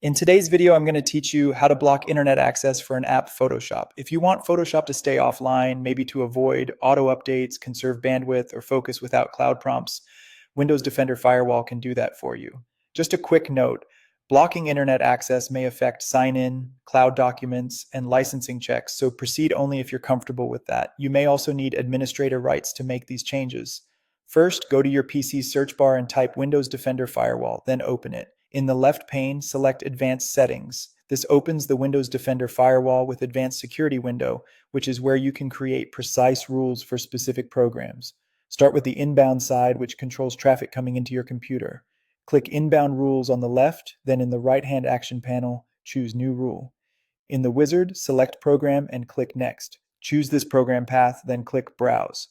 In today's video, I'm going to teach you how to block internet access for an app, Photoshop. If you want Photoshop to stay offline, maybe to avoid auto updates, conserve bandwidth, or focus without cloud prompts, Windows Defender Firewall can do that for you. Just a quick note, blocking internet access may affect sign-in, cloud documents, and licensing checks, so proceed only if you're comfortable with that. You may also need administrator rights to make these changes. First, go to your PC's search bar and type Windows Defender Firewall, then open it. In the left pane, select Advanced Settings. This opens the Windows Defender Firewall with Advanced Security window, which is where you can create precise rules for specific programs. Start with the inbound side, which controls traffic coming into your computer. Click Inbound Rules on the left, then in the right-hand action panel, choose New Rule. In the wizard, select Program and click Next. Choose this program path, then click Browse.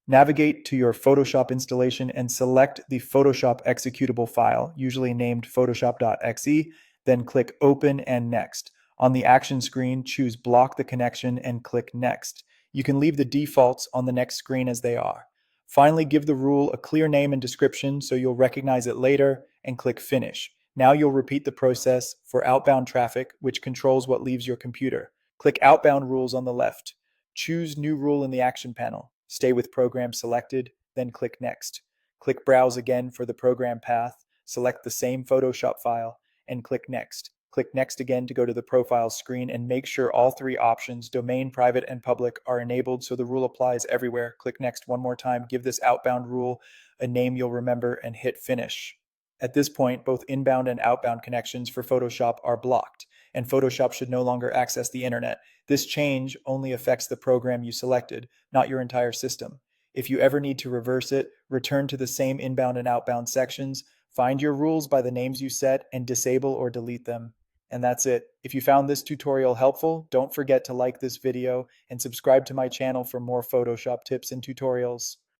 Navigate to your Photoshop installation and select the Photoshop executable file, usually named photoshop.exe, then click Open and Next. On the action screen, choose Block the connection and click Next. You can leave the defaults on the next screen as they are. Finally, give the rule a clear name and description so you'll recognize it later, and click Finish. Now you'll repeat the process for outbound traffic, which controls what leaves your computer. Click Outbound Rules on the left. Choose New Rule in the action panel. Stay with Program selected, then click Next. Click Browse again for the program path, select the same Photoshop file, and click Next. Click Next again to go to the Profile screen and make sure all three options, Domain, Private, and Public, are enabled so the rule applies everywhere. Click Next one more time, give this outbound rule a name you'll remember, and hit Finish. At this point, both inbound and outbound connections for Photoshop are blocked, and Photoshop should no longer access the internet. This change only affects the program you selected, not your entire system. If you ever need to reverse it, return to the same inbound and outbound sections, find your rules by the names you set, and disable or delete them. And that's it. If you found this tutorial helpful, don't forget to like this video and subscribe to my channel for more Photoshop tips and tutorials.